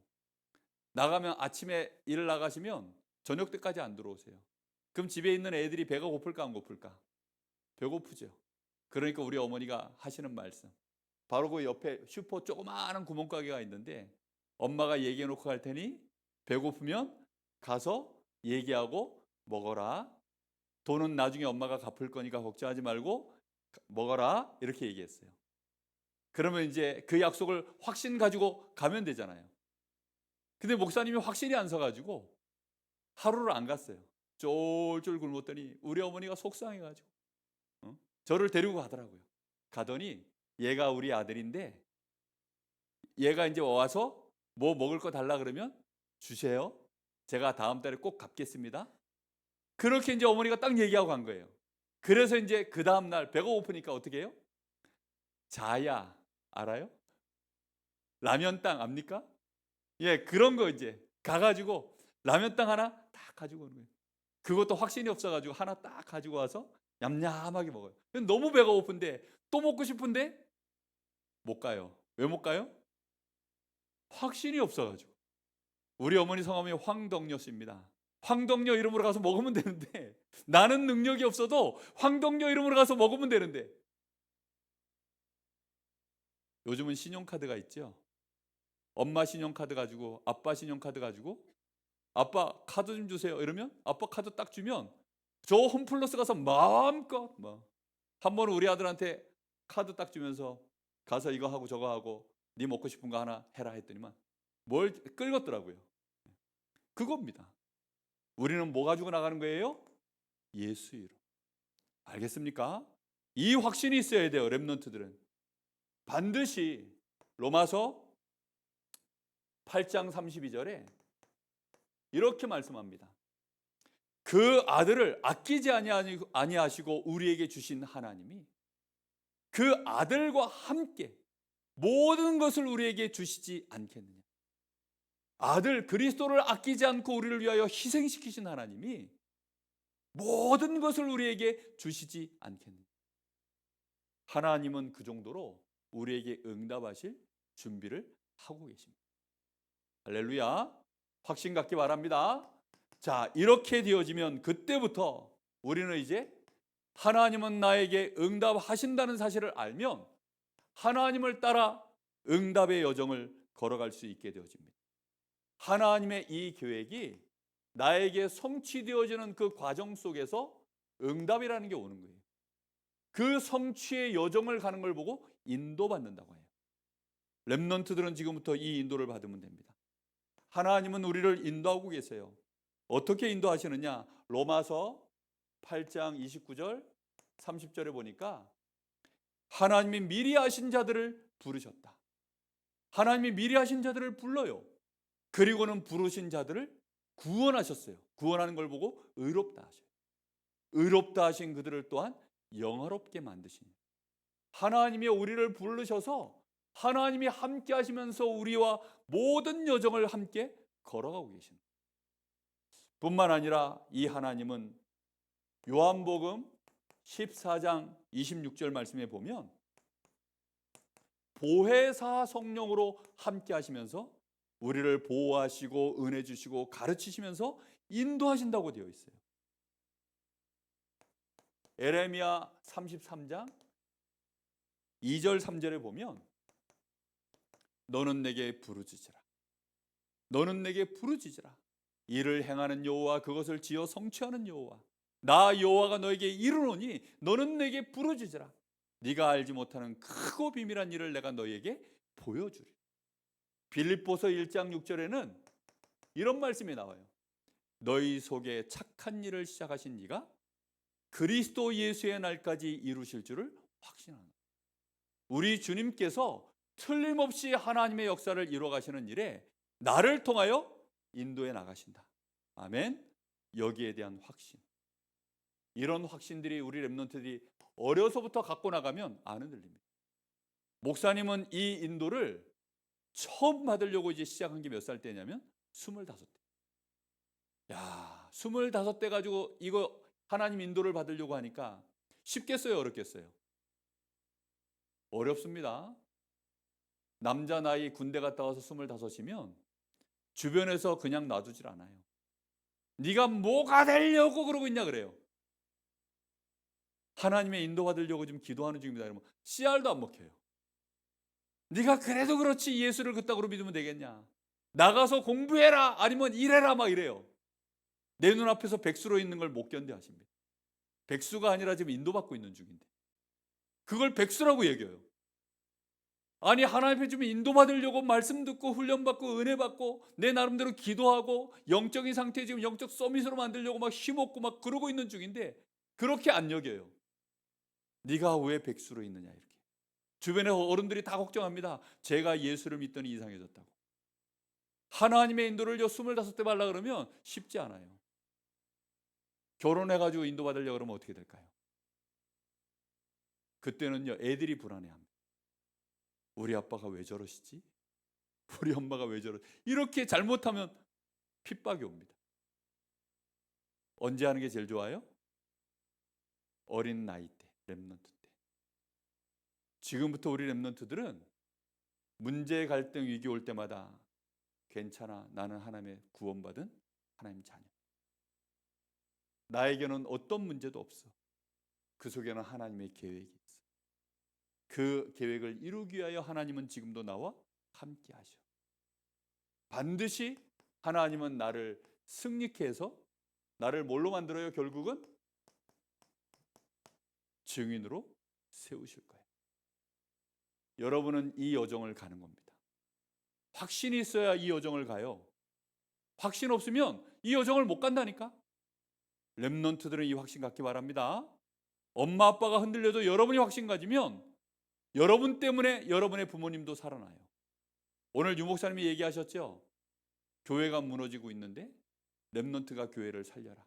나가면 아침에 일 나가시면 저녁 때까지 안 들어오세요. 그럼 집에 있는 애들이 배가 고플까 안 고플까? 배고프죠. 그러니까 우리 어머니가 하시는 말씀, 바로 그 옆에 슈퍼 조그마한 구멍가게가 있는데 엄마가 얘기해 놓고 갈 테니 배고프면 가서 얘기하고 먹어라. 돈은 나중에 엄마가 갚을 거니까 걱정하지 말고 먹어라. 이렇게 얘기했어요. 그러면 이제 그 약속을 확신 가지고 가면 되잖아요. 근데 목사님이 확신이 안 서가지고 하루를 안 갔어요. 쫄쫄 굶었더니 우리 어머니가 속상해가지고 저를 데리고 가더라고요. 가더니 얘가 우리 아들인데 얘가 이제 와서 뭐 먹을 거 달라 그러면 주세요. 제가 다음 달에 꼭 갚겠습니다. 그렇게 이제 어머니가 딱 얘기하고 간 거예요. 그래서 이제 그 다음 날 배가 고프니까 어떻게 해요? 자야 알아요? 라면 땅 압니까? 예, 그런 거 이제 가가지고 라면 땅 하나 딱 가지고 오는 거예요. 그것도 확신이 없어가지고 하나 딱 가지고 와서 얌얌하게 먹어요. 너무 배가 고픈데 또 먹고 싶은데 못 가요. 왜 못 가요? 확신이 없어가지고. 우리 어머니 성함이 황덕녀 씨입니다. 황덕녀 이름으로 가서 먹으면 되는데 나는 능력이 없어도 황덕녀 이름으로 가서 먹으면 되는데 요즘은 신용카드가 있죠. 엄마 신용카드 가지고 아빠 신용카드 가지고 아빠 카드 좀 주세요 이러면 아빠 카드 딱 주면 저 홈플러스 가서 마음껏 한 번은 우리 아들한테 카드 딱 주면서 가서 이거 하고 저거 하고 네 먹고 싶은 거 하나 해라 했더니만 뭘 끌었더라고요. 그겁니다. 우리는 뭐 가지고 나가는 거예요? 예수 이름. 알겠습니까? 이 확신이 있어야 돼요. 렘넌트들은 반드시 로마서 8장 32절에 이렇게 말씀합니다. 그 아들을 아끼지 아니하시고 우리에게 주신 하나님이 그 아들과 함께 모든 것을 우리에게 주시지 않겠느냐. 아들 그리스도를 아끼지 않고 우리를 위하여 희생시키신 하나님이 모든 것을 우리에게 주시지 않겠느냐. 하나님은 그 정도로 우리에게 응답하실 준비를 하고 계십니다. 할렐루야. 확신 갖기 바랍니다. 자, 이렇게 되어지면 그때부터 우리는 이제 하나님은 나에게 응답하신다는 사실을 알면 하나님을 따라 응답의 여정을 걸어갈 수 있게 되어집니다. 하나님의 이 계획이 나에게 성취되어지는 그 과정 속에서 응답이라는 게 오는 거예요. 그 성취의 여정을 가는 걸 보고 인도받는다고 해요. 렘넌트들은 지금부터 이 인도를 받으면 됩니다. 하나님은 우리를 인도하고 계세요. 어떻게 인도하시느냐? 로마서 8장 29절 30절에 보니까 하나님이 미리 하신 자들을 부르셨다. 하나님이 미리 하신 자들을 불러요. 그리고는 부르신 자들을 구원하셨어요. 구원하는 걸 보고 의롭다 하셔요. 의롭다 하신 그들을 또한 영화롭게 만드십니다. 하나님이 우리를 부르셔서 하나님이 함께 하시면서 우리와 모든 여정을 함께 걸어가고 계십니다. 뿐만 아니라 이 하나님은 요한복음 14장 26절 말씀에 보면 보혜사 성령으로 함께 하시면서 우리를 보호하시고 은혜 주시고 가르치시면서 인도하신다고 되어 있어요. 에레미야 33장 2절 3절에 보면 너는 내게 부르짖으라. 너는 내게 부르짖으라. 이를 행하는 여호와 그것을 지어 성취하는 여호와 나 여호와가 너에게 이르노니 너는 내게 부르짖으라. 네가 알지 못하는 크고 비밀한 일을 내가 너에게 보여주리. 빌립보서 1장 6절에는 이런 말씀이 나와요. 너희 속에 착한 일을 시작하신 이가 그리스도 예수의 날까지 이루실 줄을 확신하노라. 우리 주님께서 틀림없이 하나님의 역사를 이루어 가시는 일에 나를 통하여 인도해 나가신다. 아멘. 여기에 대한 확신. 이런 확신들이 우리 렘넌트들이 어려서부터 갖고 나가면 안 흔들립니다. 목사님은 이 인도를 처음 받으려고 이제 시작한 게 몇 살 때냐면 25대. 야, 25대 가지고 이거 하나님 인도를 받으려고 하니까 쉽겠어요, 어렵겠어요? 어렵습니다. 남자 나이 군대 갔다 와서 25이면 주변에서 그냥 놔두질 않아요. 네가 뭐가 되려고 그러고 있냐 그래요. 하나님의 인도 받으려고 지금 기도하는 중입니다. 그러면 씨알도 안 먹혀요. 네가 그래도 그렇지 예수를 그따구로 믿으면 되겠냐. 나가서 공부해라 아니면 일해라 막 이래요. 내 눈앞에서 백수로 있는 걸 못 견뎌 하십니다. 백수가 아니라 지금 인도받고 있는 중인데 그걸 백수라고 얘기해요. 아니 하나님 앞에 좀 인도받으려고 말씀 듣고 훈련받고 은혜 받고 내 나름대로 기도하고 영적인 상태 지금 영적 서밋으로 만들려고 막 힘없고 막 그러고 있는 중인데 그렇게 안 여겨요. 네가 왜 백수로 있느냐 이렇게. 주변에 어른들이 다 걱정합니다. 제가 예수를 믿더니 이상해졌다고. 하나님의 인도를요 25대 받으려 그러면 쉽지 않아요. 결혼해가지고 인도받으려고 그러면 어떻게 될까요? 그때는요 애들이 불안해합니다. 우리 아빠가 왜 저러시지? 우리 엄마가 왜 저러? 이렇게 잘못하면 핍박이 옵니다. 언제 하는 게 제일 좋아요? 어린 나이 때, 렘넌트 때. 지금부터 우리 렘넌트들은 문제, 갈등, 위기 올 때마다 괜찮아. 나는 하나님의 구원받은 하나님 자녀. 나에게는 어떤 문제도 없어. 그 속에는 하나님의 계획이 있어. 그 계획을 이루기 위하여 하나님은 지금도 나와 함께 하셔. 반드시 하나님은 나를 승리케 해서 나를 뭘로 만들어요? 결국은 증인으로 세우실 거예요. 여러분은 이 여정을 가는 겁니다. 확신이 있어야 이 여정을 가요. 확신 없으면 이 여정을 못 간다니까. 렘넌트들은 이 확신 갖기 바랍니다. 엄마 아빠가 흔들려도 여러분이 확신 가지면 여러분 때문에 여러분의 부모님도 살아나요. 오늘 유 목사님이 얘기하셨죠. 교회가 무너지고 있는데 렘넌트가 교회를 살려라.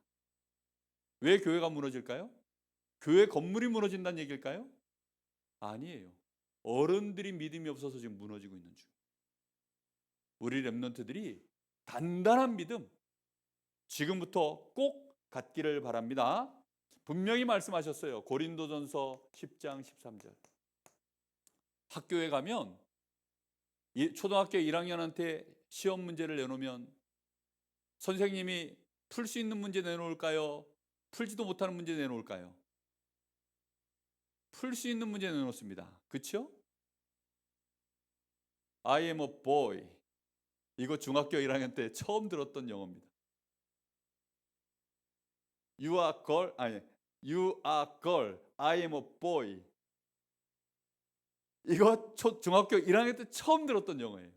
왜 교회가 무너질까요? 교회 건물이 무너진다는 얘기일까요? 아니에요. 어른들이 믿음이 없어서 지금 무너지고 있는 중. 우리 렘넌트들이 단단한 믿음 지금부터 꼭 갖기를 바랍니다. 분명히 말씀하셨어요. 고린도전서 10장 13절. 학교에 가면 초등학교 1학년한테 시험 문제를 내놓으면 선생님이 풀 수 있는 문제 내놓을까요? 풀지도 못하는 문제 내놓을까요? 풀 수 있는 문제 내놓습니다. 그렇죠? I am a boy. 이거 중학교 1학년 때 처음 들었던 영어입니다. You are girl. 아니, you are girl. I am a boy. 이거 중학교 1학년 때 처음 들었던 영어예요.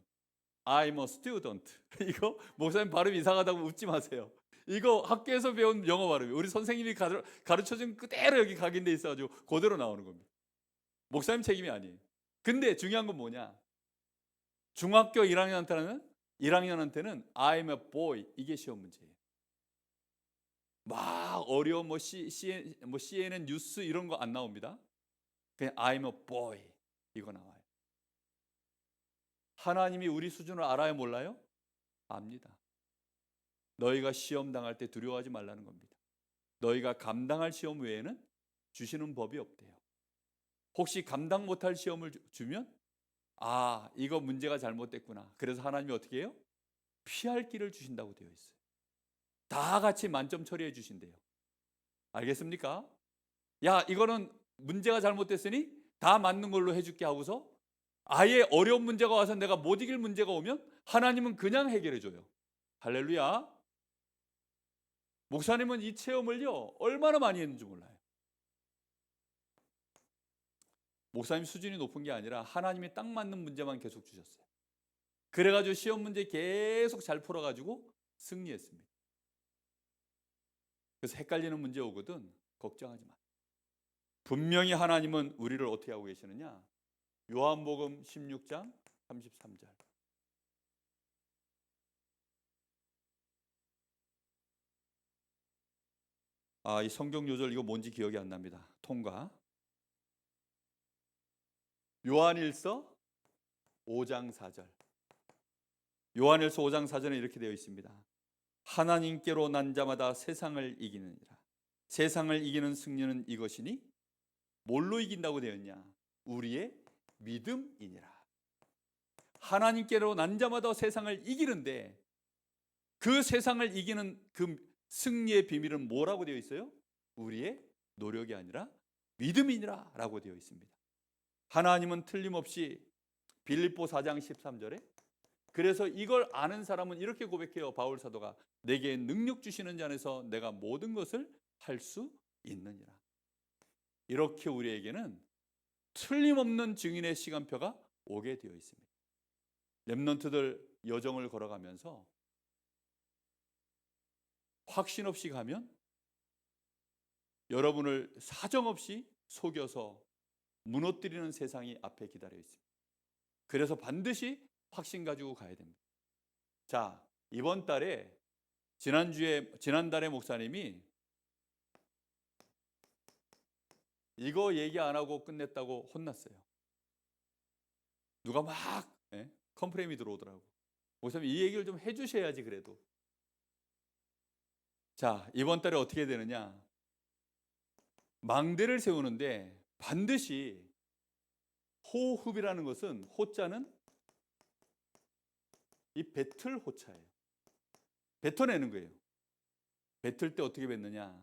I'm a student. 이거 목사님 발음 이상하다고 웃지 마세요. 이거 학교에서 배운 영어 발음이에요. 우리 선생님이 가르쳐준 그대로 여기 각인돼 있어가지고 그대로 나오는 겁니다. 목사님 책임이 아니에요. 근데 중요한 건 뭐냐? 중학교 1학년한테는 1학년한테는 I'm a boy 이게 시험 문제예요. 막 어려운 CNN 뉴스 이런 거 안 나옵니다. 그냥 I'm a boy 이거 나와요. 하나님이 우리 수준을 알아요, 몰라요? 압니다. 너희가 시험 당할 때 두려워하지 말라는 겁니다. 너희가 감당할 시험 외에는 주시는 법이 없대요. 혹시 감당 못할 시험을 주면 이거 문제가 잘못됐구나. 그래서 하나님이 어떻게 해요? 피할 길을 주신다고 되어 있어요. 다 같이 만점 처리해 주신대요. 알겠습니까? 야, 이거는 문제가 잘못됐으니 다 맞는 걸로 해줄게 하고서 아예 어려운 문제가 와서 내가 못 이길 문제가 오면 하나님은 그냥 해결해 줘요. 할렐루야. 목사님은 이 체험을요 얼마나 많이 했는지 몰라요. 목사님 수준이 높은 게 아니라 하나님이 딱 맞는 문제만 계속 주셨어요. 그래가지고 시험 문제 계속 잘 풀어가지고 승리했습니다. 그래서 헷갈리는 문제 오거든 걱정하지 마. 분명히 하나님은 우리를 어떻게 하고 계시느냐. 요한복음 16장 33절. 이 성경 요절 이거 뭔지 기억이 안 납니다. 통과. 요한일서 5장 4절. 요한일서 5장 4절에 이렇게 되어 있습니다. 하나님께로 난 자마다 세상을 이기느니라. 세상을 이기는 승리는 이것이니 뭘로 이긴다고 되었냐? 우리의 믿음이니라. 하나님께로 난 자마다 세상을 이기는데 그 세상을 이기는 그 승리의 비밀은 뭐라고 되어 있어요? 우리의 노력이 아니라 믿음이니라 라고 되어 있습니다. 하나님은 틀림없이 빌립보 4장 13절에 그래서 이걸 아는 사람은 이렇게 고백해요. 바울 사도가 내게 능력 주시는 자 안에서 내가 모든 것을 할 수 있느니라. 이렇게 우리에게는 틀림없는 증인의 시간표가 오게 되어 있습니다. 렘넌트들 여정을 걸어가면서 확신 없이 가면 여러분을 사정없이 속여서 무너뜨리는 세상이 앞에 기다려 있습니다. 그래서 반드시 확신 가지고 가야 됩니다. 자, 이번 달에 지난달에 목사님이 이거 얘기 안 하고 끝냈다고 혼났어요. 누가 막 컴플레인이 들어오더라고. 목사님 이 얘기를 좀 해주셔야지 그래도. 자, 이번 달에 어떻게 되느냐. 망대를 세우는데 반드시 호흡이라는 것은 호자는 이 뱉을 호차예요. 뱉어내는 거예요. 뱉을 때 어떻게 뱉느냐.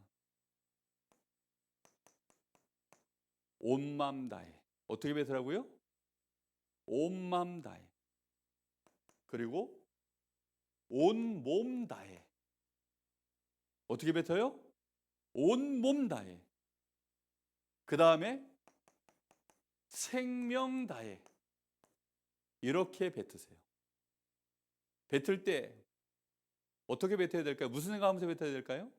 온 맘 다해. 어떻게 뱉으라고요? 온 맘 다해. 그리고 온 몸 다해. 어떻게 뱉어요? 온 몸 다해. 그 다음에 생명 다해. 이렇게 뱉으세요. 뱉을 때 어떻게 뱉어야 될까요? 무슨 생각하면서 뱉어야 될까요?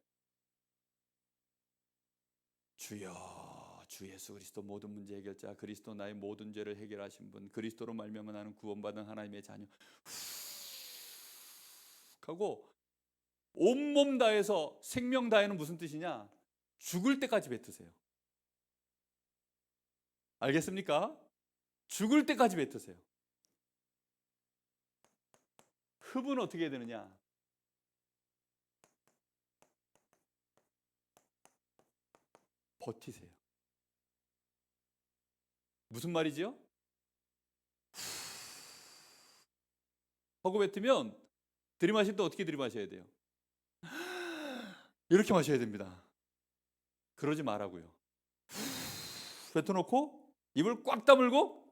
주여, 주 예수 그리스도 모든 문제 해결자, 그리스도 나의 모든 죄를 해결하신 분, 그리스도로 말미암아 나는 구원받은 하나님의 자녀. 하고 온몸 다해서 생명 다해는 무슨 뜻이냐? 죽을 때까지 뱉으세요. 알겠습니까? 죽을 때까지 뱉으세요. 흡은 어떻게 해야 되느냐? 버티세요. 무슨 말이죠? 하고 뱉으면 들이마실 때 어떻게 들이마셔야 돼요? 이렇게 마셔야 됩니다. 그러지 말라고요. 뱉어놓고 입을 꽉 다물고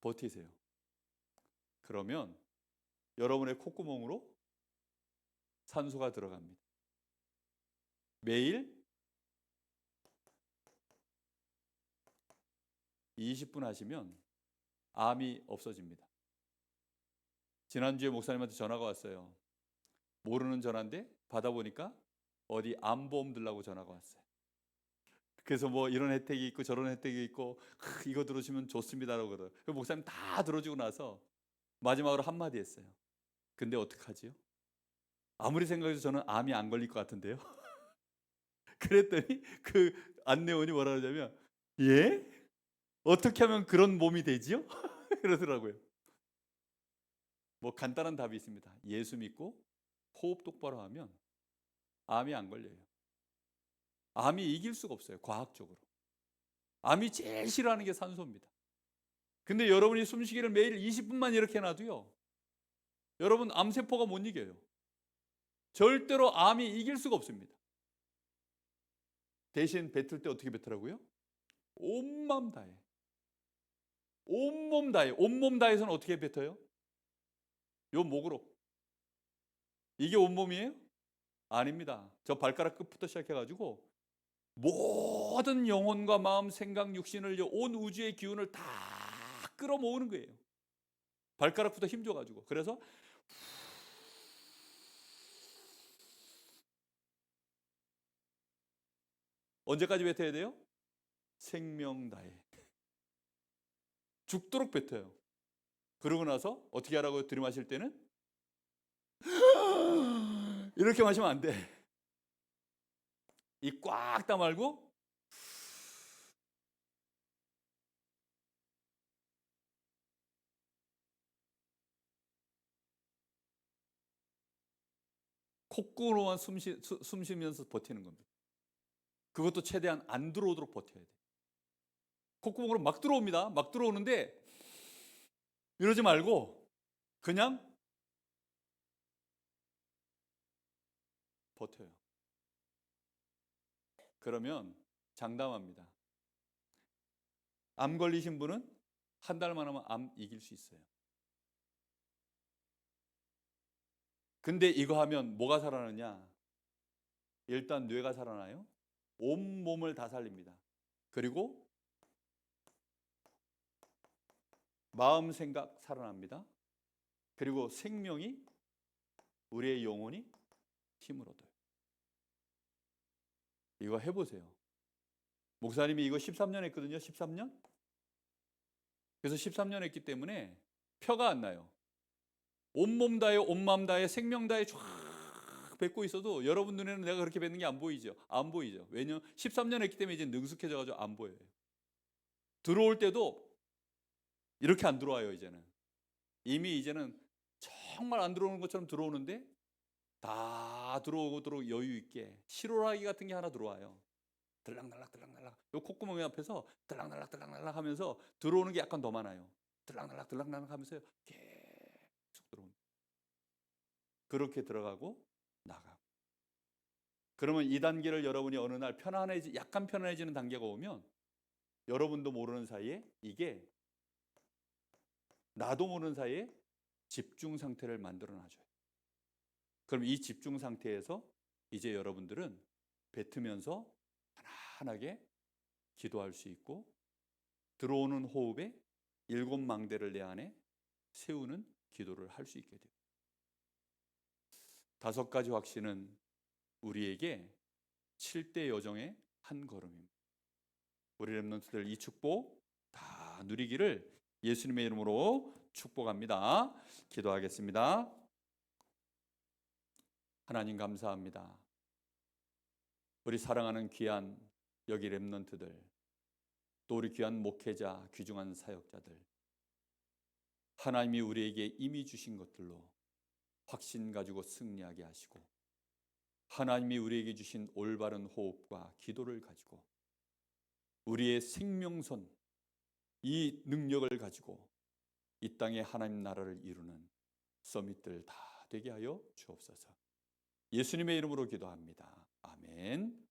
버티세요. 그러면 여러분의 콧구멍으로 산소가 들어갑니다. 매일 20분 하시면 암이 없어집니다. 지난주에 목사님한테 전화가 왔어요. 모르는 전화인데 받아보니까 어디 암보험 들라고 전화가 왔어요. 그래서 뭐 이런 혜택이 있고 저런 혜택이 있고 이거 들어주시면 좋습니다라고 그러더라고요. 그 목사님 다 들어주고 나서 마지막으로 한마디 했어요. 근데 어떡하지요? 아무리 생각해도 저는 암이 안 걸릴 것 같은데요. 그랬더니 그 안내원이 뭐라 그러냐면, 예? 어떻게 하면 그런 몸이 되지요? 그러더라고요. 뭐 간단한 답이 있습니다. 예수 믿고 호흡 똑바로 하면 암이 안 걸려요. 암이 이길 수가 없어요. 과학적으로. 암이 제일 싫어하는 게 산소입니다. 근데 여러분이 숨쉬기를 매일 20분만 이렇게 해놔도요, 여러분 암세포가 못 이겨요. 절대로 암이 이길 수가 없습니다. 대신 뱉을 때 어떻게 뱉으라고요? 온맘 다해. 온몸 다해. 온몸 다해서는 어떻게 뱉어요? 요 목으로. 이게 온몸이에요? 아닙니다. 저 발가락 끝부터 시작해가지고 모든 영혼과 마음, 생각, 육신을, 온 우주의 기운을 다 끌어모으는 거예요. 발가락부터 힘줘가지고. 그래서 언제까지 뱉어야 돼요? 생명 다해. 죽도록 뱉어요. 그러고 나서 어떻게 하라고 들이마실 때는 이렇게 마시면 안 돼. 이 꽉 다 말고 콧구로만 숨 쉬면서 버티는 겁니다. 그것도 최대한 안 들어오도록 버텨야 돼. 콧구멍으로 막 들어옵니다. 막 들어오는데 이러지 말고 그냥 버텨요. 그러면 장담합니다. 암 걸리신 분은 한 달만 하면 암 이길 수 있어요. 근데 이거 하면 뭐가 살아나냐? 일단 뇌가 살아나요. 온 몸을 다 살립니다. 그리고 마음, 생각 살아납니다. 그리고 생명이, 우리의 영혼이 힘을 얻어요. 이거 해보세요. 목사님이 이거 13년 했거든요. 13년? 그래서 13년 했기 때문에 표가 안 나요. 온몸 다해, 온마음 다해, 생명 다해 쫙 뱉고 있어도 여러분 눈에는 내가 그렇게 뱉는 게 안 보이죠? 안 보이죠. 왜냐면 13년 했기 때문에 이제 능숙해져가지고 안 보여요. 들어올 때도 이렇게 안 들어와요. 이제는 이미 이제는 정말 안 들어오는 것처럼 들어오는데 다 들어오도록 여유 있게 실오라기 같은 게 하나 들어와요. 들락날락 들락날락. 요 콧구멍 앞에서 들락날락 들락날락 하면서 들어오는 게 약간 더 많아요. 들락날락 들락날락 하면서 계속 들어옵니다. 그렇게 들어가고 나가고. 그러면 이 단계를 여러분이 어느 날 약간 편안해지는 단계가 오면 여러분도 모르는 사이에 이게 나도 모르는 사이에 집중 상태를 만들어 놔줘요. 그럼 이 집중 상태에서 이제 여러분들은 뱉으면서 편안하게 기도할 수 있고 들어오는 호흡에 7망대를 내 안에 세우는 기도를 할 수 있게 돼요. 5가지 확신은 우리에게 7대 여정의 한 걸음입니다. 우리 렘넌트들 이 축복 다 누리기를 예수님의 이름으로 축복합니다. 기도하겠습니다. 하나님 감사합니다. 우리 사랑하는 귀한 여기 렘넌트들, 또 우리 귀한 목회자, 귀중한 사역자들, 하나님이 우리에게 이미 주신 것들로 확신 가지고 승리하게 하시고 하나님이 우리에게 주신 올바른 호흡과 기도를 가지고 우리의 생명선, 이 능력을 가지고 이 땅에 하나님 나라를 이루는 서밋들 다 되게 하여 주옵소서. 예수님의 이름으로 기도합니다. 아멘.